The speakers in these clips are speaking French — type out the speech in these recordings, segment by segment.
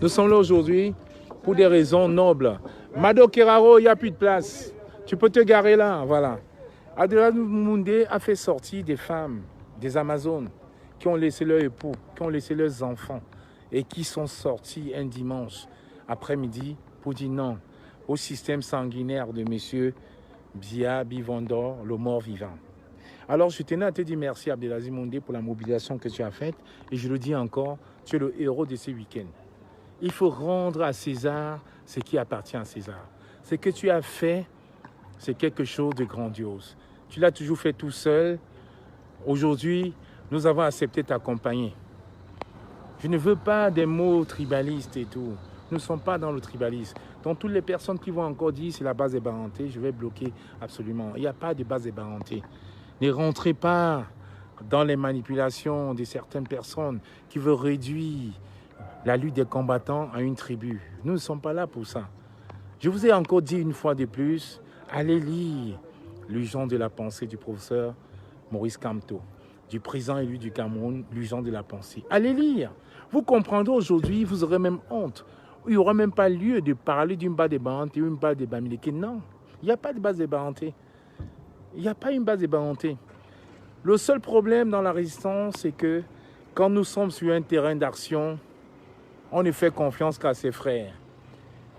Nous sommes là aujourd'hui pour des raisons nobles. Mado Keraro, il n'y a plus de place. Tu peux te garer là, voilà. Abdelazim Moundé a fait sortir des femmes, des Amazones, qui ont laissé leur époux, qui ont laissé leurs enfants et qui sont sortis un dimanche après-midi pour dire non au système sanguinaire de M. Bia Bivondor, le mort-vivant. Alors, je tenais à te dire merci, Abdelazim Moundé, pour la mobilisation que tu as faite. Et je le dis encore, tu es le héros de ces week-ends. Il faut rendre à César ce qui appartient à César. Ce que tu as fait, c'est quelque chose de grandiose. Tu l'as toujours fait tout seul. Aujourd'hui, nous avons accepté t'accompagner. Je ne veux pas des mots tribalistes et tout. Nous ne sommes pas dans le tribalisme. Donc, toutes les personnes qui vont encore dire c'est la base des parentés, je vais bloquer absolument. Il n'y a pas de base des parentés. Ne rentrez pas dans les manipulations de certaines personnes qui veulent réduire la lutte des combattants à une tribu. Nous ne sommes pas là pour ça. Je vous ai encore dit une fois de plus, allez lire L'urgence de la pensée du professeur Maurice Kamto, du président élu du Cameroun, L'urgence de la pensée. Allez lire. Vous comprendrez aujourd'hui, vous aurez même honte. Il n'y aura même pas lieu de parler d'une base de Baranté ou une base de Bamileke. Non, il n'y a pas de base de Baranté. Il n'y a pas une base de Baranté. Le seul problème dans la résistance, c'est que quand nous sommes sur un terrain d'action, on ne fait confiance qu'à ses frères.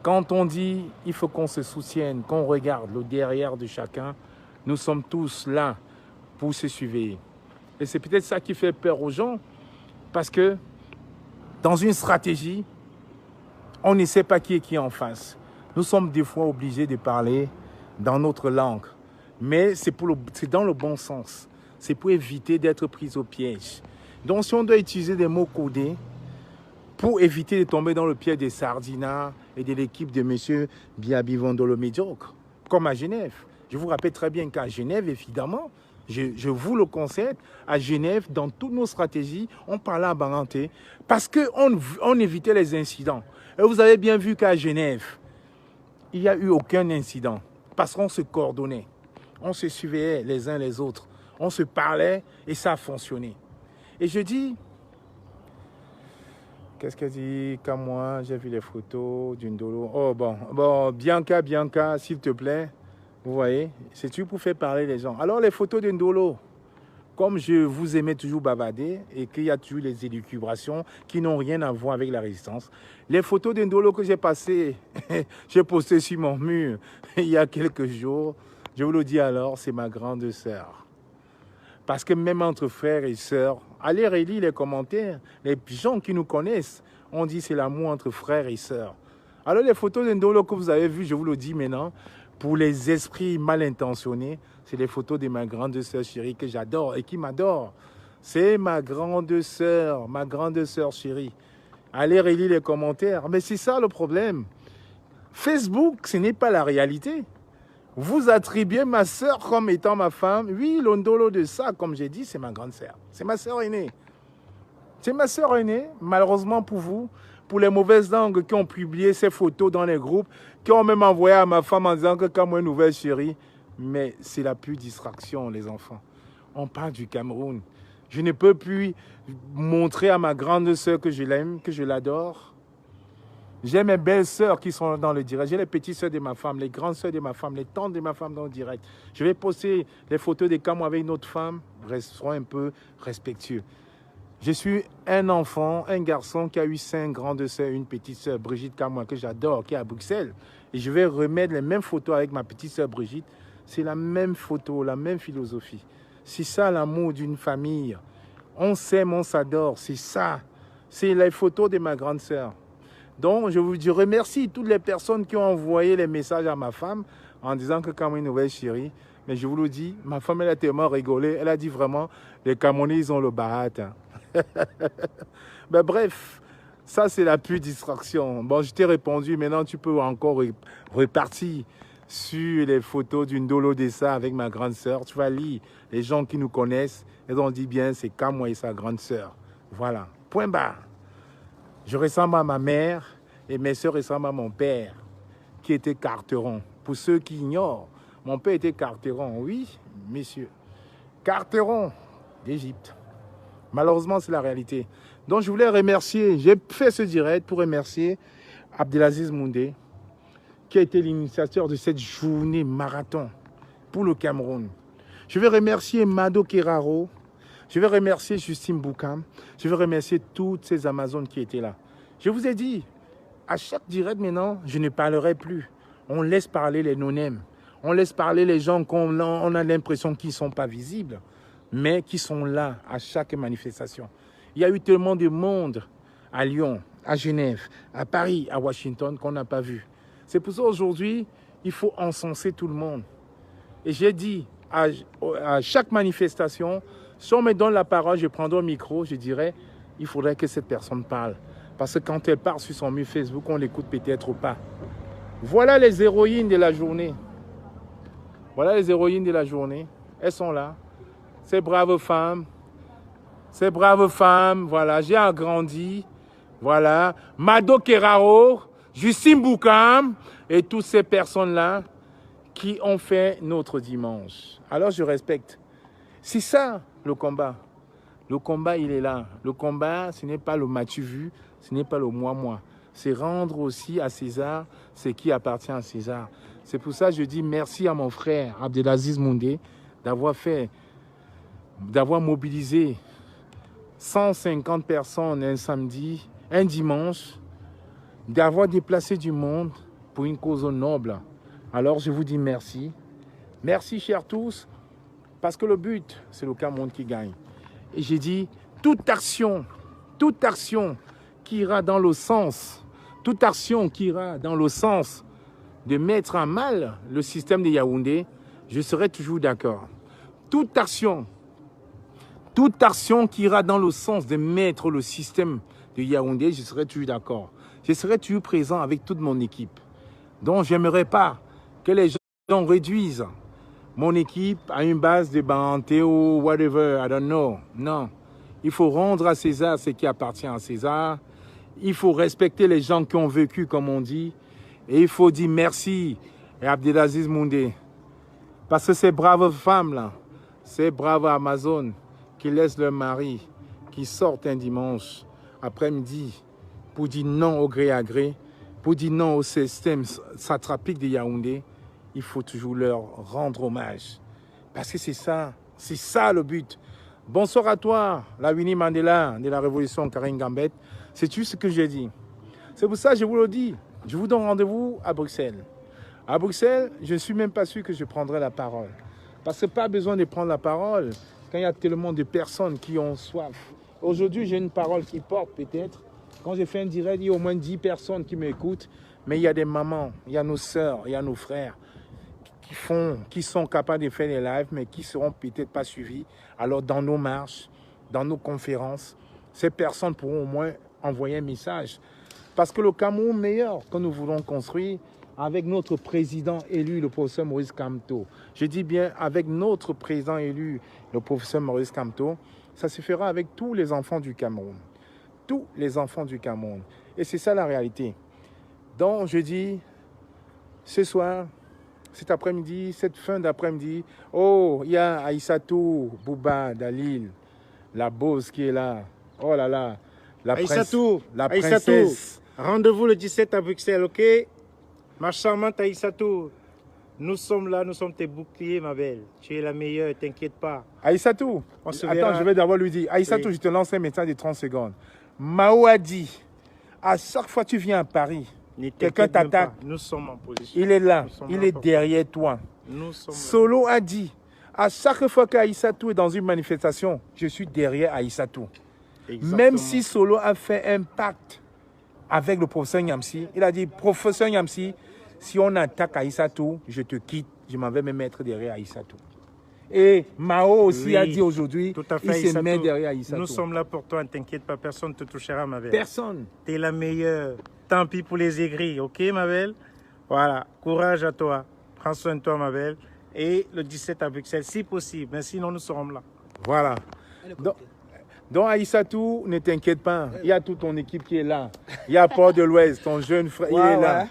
Quand on dit il faut qu'on se soutienne, qu'on regarde le derrière de chacun, nous sommes tous là pour se suivre. Et c'est peut-être ça qui fait peur aux gens, parce que dans une stratégie, on ne sait pas qui est qui en face. Nous sommes des fois obligés de parler dans notre langue, mais c'est dans le bon sens. C'est pour éviter d'être pris au piège. Donc si on doit utiliser des mots codés, pour éviter de tomber dans le piège des sardinats et de l'équipe de M. Biabivondolo médiocre, comme à Genève. Je vous rappelle très bien qu'à Genève, évidemment, je vous le concède, à Genève, dans toutes nos stratégies, on parlait à Baranté parce qu'on évitait les incidents. Et vous avez bien vu qu'à Genève, il n'y a eu aucun incident parce qu'on se coordonnait, on se suivait les uns les autres, on se parlait et ça a fonctionné. Et je dis... Qu'est-ce qu'elle dit? Comme moi, j'ai vu les photos d'une Dolo. Oh bon, Bianca, s'il te plaît. Vous voyez, c'est-tu pour faire parler les gens? Alors, les photos d'une Dolo, comme je vous aimais toujours bavarder et qu'il y a toujours les élucubrations qui n'ont rien à voir avec la résistance, les photos d'une Dolo que j'ai passées, j'ai posté sur mon mur il y a quelques jours, je vous le dis alors, c'est ma grande sœur. Parce que même entre frères et sœurs, allez relire les commentaires. Les gens qui nous connaissent, on dit c'est l'amour entre frères et sœurs. Alors les photos d'Indolo que vous avez vues, je vous le dis maintenant, pour les esprits mal intentionnés, c'est les photos de ma grande sœur chérie que j'adore et qui m'adore. C'est ma grande sœur chérie. Allez relire les commentaires. Mais c'est ça le problème. Facebook, ce n'est pas la réalité. Vous attribuez ma sœur comme étant ma femme. Oui, l'ondolo de ça, comme j'ai dit, c'est ma grande sœur. C'est ma sœur aînée. C'est ma sœur aînée, malheureusement pour vous, pour les mauvaises langues qui ont publié ces photos dans les groupes, qui ont même envoyé à ma femme en disant que comme une nouvelle chérie. Mais c'est la pure distraction, les enfants. On parle du Cameroun. Je ne peux plus montrer à ma grande sœur que je l'aime, que je l'adore. J'ai mes belles sœurs qui sont dans le direct. J'ai les petites sœurs de ma femme, les grandes sœurs de ma femme, les tantes de ma femme dans le direct. Je vais poster les photos de quand moi avec une autre femme. Restons un peu respectueux. Je suis un enfant, un garçon qui a eu 5 grandes sœurs, une petite sœur, Brigitte Kamoa, que j'adore, qui est à Bruxelles. Et je vais remettre les mêmes photos avec ma petite sœur Brigitte. C'est la même photo, la même philosophie. C'est ça l'amour d'une famille. On s'aime, on s'adore. C'est ça. C'est les photos de ma grande sœur. Donc, je vous remercie toutes les personnes qui ont envoyé les messages à ma femme en disant que comme une nouvelle chérie. Mais je vous le dis, ma femme, elle a tellement rigolé. Elle a dit vraiment, les Camerounais, ils ont le bahat. Ben, bref, ça, c'est la pure distraction. Bon, je t'ai répondu. Maintenant, tu peux encore repartir sur les photos d'une Dolo Dessa avec ma grande sœur. Tu vas lire. Les gens qui nous connaissent, ils ont dit bien, c'est Kamwa et sa grande sœur. Voilà. Point barre. Je ressemble à ma mère et mes sœurs ressemblent à mon père, qui était Carteron. Pour ceux qui ignorent, mon père était Carteron, oui, messieurs. Carteron d'Égypte. Malheureusement, c'est la réalité. Donc je voulais remercier, j'ai fait ce direct pour remercier Abdelaziz Moundé, qui a été l'initiateur de cette journée marathon pour le Cameroun. Je vais remercier Mado Keraro, je vais remercier Justine Boukam, je vais remercier toutes ces Amazones qui étaient là. Je vous ai dit, à chaque direct maintenant, je ne parlerai plus. On laisse parler les non-nèmes. On laisse parler les gens qu'on a l'impression qu'ils ne sont pas visibles, mais qui sont là à chaque manifestation. Il y a eu tellement de monde à Lyon, à Genève, à Paris, à Washington qu'on n'a pas vu. C'est pour ça aujourd'hui, il faut encenser tout le monde. Et j'ai dit à chaque manifestation, si on me donne la parole, je prendrai le micro, je dirais, il faudrait que cette personne parle. Parce que quand elle parle sur son mur Facebook, on l'écoute peut-être pas. Voilà les héroïnes de la journée. Voilà les héroïnes de la journée. Elles sont là. Ces braves femmes. Ces braves femmes, voilà, j'ai agrandi. Voilà. Mado Keraro, Justine Boukam et toutes ces personnes-là qui ont fait notre dimanche. Alors je respecte. C'est ça le combat. Le combat, il est là. Le combat, ce n'est pas le m'as-tu vu, ce n'est pas le moi-moi. C'est rendre aussi à César ce qui appartient à César. C'est pour ça que je dis merci à mon frère Abdelaziz Moundé d'avoir mobilisé 150 personnes un samedi, un dimanche, d'avoir déplacé du monde pour une cause noble. Alors je vous dis merci. Merci chers tous, parce que le but, c'est le Cameroun qui gagne. Et j'ai dit, toute action qui ira dans le sens, de mettre à mal le système de Yaoundé, je serai toujours d'accord. Toute action qui ira dans le sens de mettre le système de Yaoundé, je serai toujours d'accord. Je serai toujours présent avec toute mon équipe. Donc, je n'aimerais pas que les gens réduisent mon équipe à une base de Banté ou whatever, I don't know. Non. Il faut rendre à César ce qui appartient à César. Il faut respecter les gens qui ont vécu, comme on dit. Et il faut dire merci à Abdelaziz Moundé. Parce que ces braves femmes-là, ces braves Amazones qui laissent leur mari, qui sortent un dimanche après-midi pour dire non au gré à gré, pour dire non au système satrapique de Yaoundé, il faut toujours leur rendre hommage. Parce que c'est ça le but. Bonsoir à toi, la Winnie Mandela de la Révolution Karine Gambette. C'est juste ce que j'ai dit. C'est pour ça que je vous le dis. Je vous donne rendez-vous à Bruxelles. À Bruxelles, je ne suis même pas sûr que je prendrai la parole. Parce que pas besoin de prendre la parole quand il y a tellement de personnes qui ont soif. Aujourd'hui, j'ai une parole qui porte peut-être. Quand j'ai fait un direct, il y a au moins 10 personnes qui m'écoutent. Mais il y a des mamans, il y a nos sœurs, il y a nos frères qui sont capables de faire des lives, mais qui ne seront peut-être pas suivis. Alors, dans nos marches, dans nos conférences, ces personnes pourront au moins envoyer un message. Parce que le Cameroun meilleur que nous voulons construire avec notre président élu, le professeur Maurice Kamto, je dis bien avec notre président élu, le professeur Maurice Kamto, ça se fera avec tous les enfants du Cameroun. Tous les enfants du Cameroun. Et c'est ça la réalité. Donc, je dis, ce soir, cet après-midi, cette fin d'après-midi, oh, il y a Aïssatou Bouba Dalil, la bosse qui est là. Oh là là, la princesse. Rendez-vous le 17 à Bruxelles, ok? Ma charmante Aïssatou, nous sommes là, nous sommes tes boucliers, ma belle. Tu es la meilleure, t'inquiète pas. Aïssatou, attends, je vais d'abord lui dire. Aïssatou, oui. Je te lance un message de 30 secondes. Mao a dit, à chaque fois que tu viens à Paris, quelqu'un t'attaque. Nous sommes en position. Il est là, il est derrière toi. Solo a dit, à chaque fois qu'Aïssatou est dans une manifestation, je suis derrière Aïssatou. Exactement. Même si Solo a fait un pacte avec le professeur Nyamsi, il a dit, professeur Nyamsi, si on attaque Aïssatou, je te quitte, je m'en vais me mettre derrière Aïssatou. Et Mao aussi a dit aujourd'hui, il se met derrière Aïssatou. Nous sommes là pour toi, ne t'inquiète pas, personne ne te touchera, ma belle. Personne. Tu es la meilleure. Tant pis pour les aigris, ok, ma belle? Voilà, courage à toi. Prends soin de toi, ma belle. Et le 17 à Bruxelles, si possible. Mais sinon, nous serons là. Voilà. Donc Aïssatou, ne t'inquiète pas. Il y a toute ton équipe qui est là. Il y a Port de l'Ouest, ton jeune frère, il est là.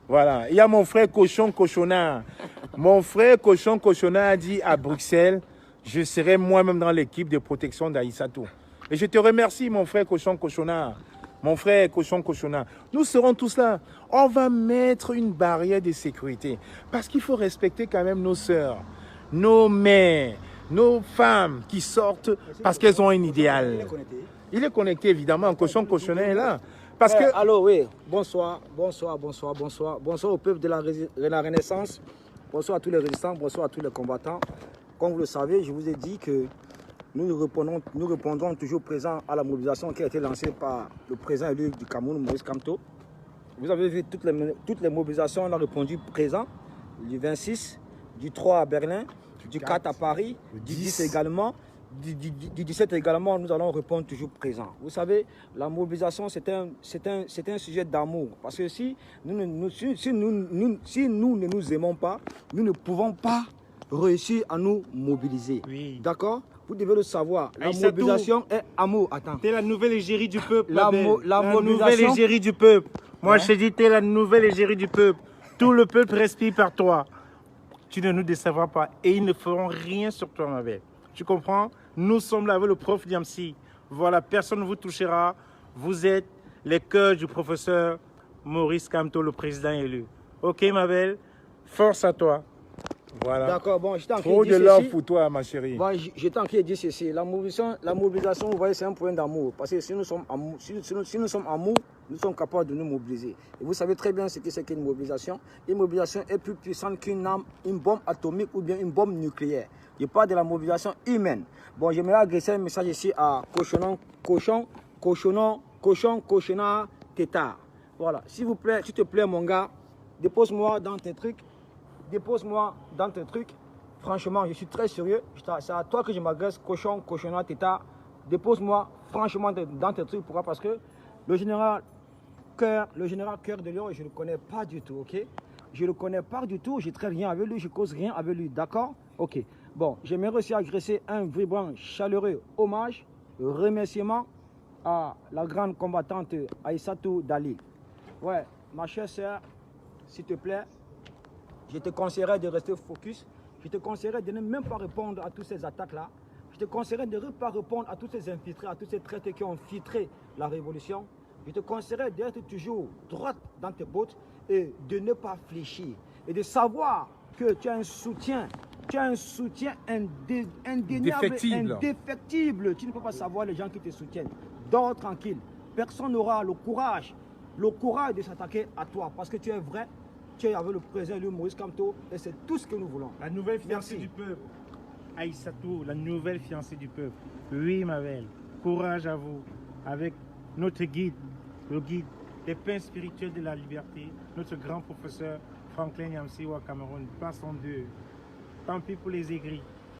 Voilà. Il y a mon frère Cochon Cochonnard. Mon frère Cochon Cochonnard a dit à Bruxelles, je serai moi-même dans l'équipe de protection d'Aïssatou. Et je te remercie, mon frère Cochon Cochonnard. Mon frère Cochon Cochonnard. Nous serons tous là. On va mettre une barrière de sécurité. Parce qu'il faut respecter quand même nos sœurs, nos mères, nos femmes qui sortent parce qu'elles ont un idéal. Il est connecté, évidemment. Cochon Cochonnard est là. Parce que... Alors oui, bonsoir au peuple de la Renaissance, bonsoir à tous les résistants, bonsoir à tous les combattants. Comme vous le savez, je vous ai dit que nous répondrons toujours présents à la mobilisation qui a été lancée par le président élu du Cameroun, Maurice Kamto. Vous avez vu toutes les mobilisations, on a répondu présent, du 26, du 3 à Berlin, du 4 à Paris, du 10 également. Du 17 également, nous allons répondre toujours présent. Vous savez, la mobilisation, c'est un sujet d'amour. Parce que si nous ne nous aimons pas, nous ne pouvons pas réussir à nous mobiliser. Oui. D'accord? Vous devez le savoir. La mobilisation est amour. Attends. T'es la nouvelle égérie du peuple. La nouvelle égérie du peuple. Moi, je te dis, t'es la nouvelle égérie du peuple. Tout le peuple respire par toi. Tu ne nous décevras pas. Et ils ne feront rien sur toi, ma belle. Tu comprends? Nous sommes là avec le prof Diamsi. Voilà, personne ne vous touchera. Vous êtes les cœurs du professeur Maurice Kamto, le président élu. Ok, ma belle? Force à toi. Voilà. D'accord, bon, j'étais en train Trop de de dire love ceci. pour toi, ma chérie. Bon, j'étais en train de dire ceci. La mobilisation, vous voyez, c'est un point d'amour. Parce que si nous sommes amour, nous sommes capables de nous mobiliser. Et vous savez très bien ce que c'est qu'une mobilisation. Une mobilisation est plus puissante qu'une arme, une bombe atomique ou bien une bombe nucléaire. Je parle de la mobilisation humaine. Bon, j'aimerais adresser un message ici à Cochonnard Tétard. Voilà, s'il vous plaît, s'il te plaît, mon gars, dépose-moi dans tes trucs. Dépose-moi dans tes trucs. Franchement, je suis très sérieux. C'est à toi que je m'adresse, Cochonnard Tétard. Dépose-moi franchement dans tes trucs. Pourquoi? Parce que le général Cœur de Lion, je ne le connais pas du tout, ok? Je ne le connais pas du tout, je ne traite rien avec lui, je ne cause rien avec lui, d'accord? Ok. Bon, j'aimerais aussi adresser un vibrant, chaleureux hommage, remerciement à la grande combattante Aïssatou Dali. Ouais, ma chère sœur, s'il te plaît, je te conseillerais de rester focus. Je te conseillerais de ne même pas répondre à toutes ces attaques-là. Je te conseillerais de ne pas répondre à tous ces infiltrés, à tous ces traités qui ont filtré la révolution. Je te conseillerais d'être toujours droite dans tes bottes et de ne pas fléchir. Et de savoir que tu as un soutien indéniable, indéfectible. Tu ne peux pas savoir les gens qui te soutiennent. Dors tranquille. Personne n'aura le courage de s'attaquer à toi parce que tu es vrai. Tu es avec le président Maurice Kamto et c'est tout ce que nous voulons. La nouvelle fiancée du peuple. Aïssatou, la nouvelle fiancée du peuple. Oui, ma belle. Courage à vous. Avec notre guide, le guide des pains spirituels de la liberté, notre grand professeur Franklin Yamsi au Cameroun. Passons d'eux. Tant pis pour les aigris.